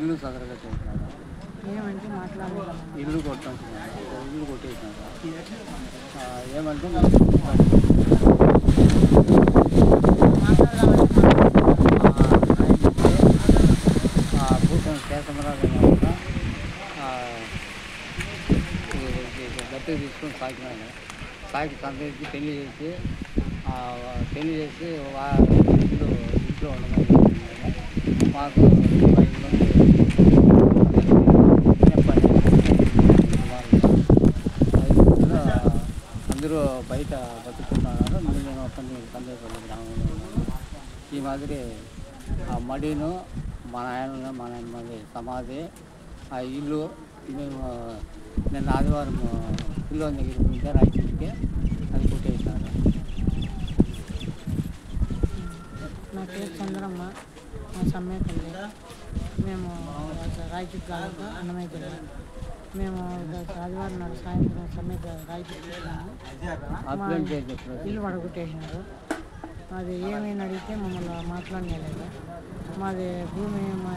ఇల్లు సదరగా చేసినాడు. ఏమంటే మాట్లాడలేదు. ఇల్లు కొట్టేసినాడు, ఇల్లు కొట్టేసినాడు. ఏమంటే భూషణ కేశవరాజు గట్టిగా తీసుకొని సాకినాడు. సాకి సంతరించి పెళ్లి చేసి ఇంట్లో ఉండమని మాకు అందరూ బయట బతుకుతున్నారు. నేను కందేపల్లి గ్రామంలో ఉన్నాను. ఈ మాదిరి ఆ మడిను మా నాయనది సమాధి, ఆ ఇల్లు మేము నిన్న ఆదివారం పిల్లో దగ్గరికి ఉంటే రాయచూరికి అది కొట్టేసినారు. నా పేరు చంద్రమ్మ, మా సమ్మేపల్లి. మేము రాయచూరు కాదు, అన్నమయ్య జిల్లా. మేము ఆదివారం నాడు సాయంత్రం సమ్మేత రాయచూరు ఇల్లు పడగొట్టేసినారు. అది ఏమైనా అడిగితే మమ్మల్ని మాట్లాడలేదు. మాది భూమి మా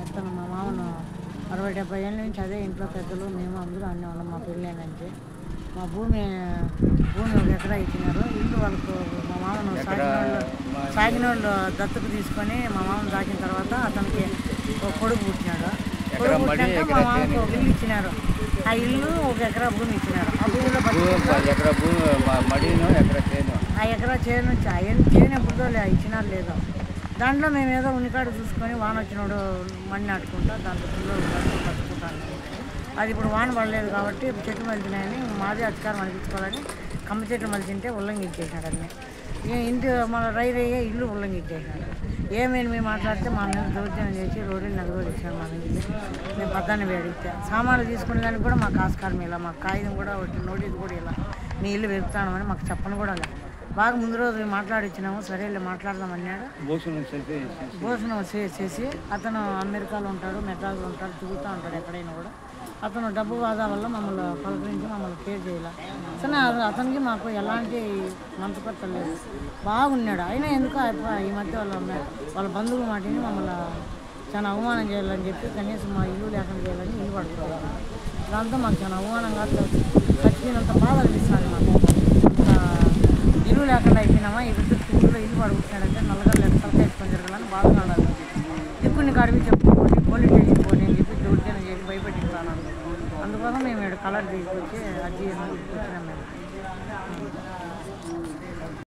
మామను 60-70 ఏళ్ళ నుంచి అదే ఇంట్లో పెద్దలు మేము అందరూ అనేవాళ్ళం. మా పెళ్ళైనంటే మా భూమి 1 ఎకరా ఇచ్చినారు. ఇల్లు వాళ్ళకు మా మామను సాగినోళ్ళు దత్తకు తీసుకొని మా మామను సాగిన తర్వాత అతనికి ఒక కొడుకు పుట్టినాడు. కొడుకు పుట్టాక మా మామకు ఒక ఇల్లు ఇచ్చినారు. ఆ ఇల్లు 1 ఎకరా భూమి ఇచ్చినారు. ఆ భూమిలో ఆ ఎకరా చేను ఎప్పుడుదో ఇచ్చినారు లేదో. దాంట్లో మేము ఏదో ఉనికాడు చూసుకొని వాన వచ్చినప్పుడు మಣ್ಣి నాటుకుంటా దాంట్లో పిల్లలు బతుకుంటాను. అది ఇప్పుడు వాన పడలేదు కాబట్టి చెట్లు మలిచినాయని మాదే అధికారం అనిపించుకోవాలని కమ్మ చెట్లు మలిచింటే ఉల్లంఘించేసినాడు. అన్నీ ఇంటి మన రైరయ్యే ఇల్లు ఉల్లంఘించేసినాడు. ఏమైనా మేము మాట్లాడితే మా మీద దౌర్జన్యం చేసి రోడ్లు నలుగురు ఇచ్చినాడు. మా ఇంటికి మేము 18 అడిగితే సామాన్లు తీసుకునే దానికి కూడా మాకు ఆస్కారం ఇలా, మాకు కాగితం కూడా నోటీస్ కూడా ఇలా నీ ఇల్లు వెళ్తామని మాకు చెప్పను కూడా లేదు. బాగా ముందు రోజు మాట్లాడిచ్చినాము. సరే మాట్లాడదామన్నాడు. భోజనం చేసి అతను అమెరికాలో ఉంటాడు, మెడ్రాస్లో ఉంటాడు, తిరుగుతూ ఉంటాడు ఎక్కడైనా కూడా. అతను డబ్బు వాదా వల్ల మమ్మల్ని పలకరించి మమ్మల్ని కేర్ చేయాలి. సరే అతనికి మాకు ఎలాంటి మంతపత్రం లేదు, బాగున్నాడు. అయినా ఎందుకు ఈ మధ్య వాళ్ళ బంధువుల మాటిని మమ్మల్ని చాలా అవమానం చేయాలని చెప్పి కనీసం మా ఇల్లు లేకుండా చేయాలని ఇల్లు పడుకోవాలి. దాంతో మాకు చాలా అవమానంగా చచ్చిపోయినంత బాధ అనిపిస్తుంది. మాకు ఇల్లు లేకుండా అయిపోయినామా, ఇప్పుడు ఊళ్ళో ఇల్లు పడుకుంటున్నాడంటే నల్లగా లెక్కలు వేసుకొని జరగాలని బాధగా ఉండాలి. దిక్కుని కడిగి చెప్పుకోండి, పోలీస్ స్టేషన్కి పోనీ అని చెప్పి దౌర్జన్యం చేసి భయపెట్టిస్తాను. అందుకోసం మేము ఇక్కడ కలర్ తీసుకొచ్చి అర్జీ వచ్చినాం. మేము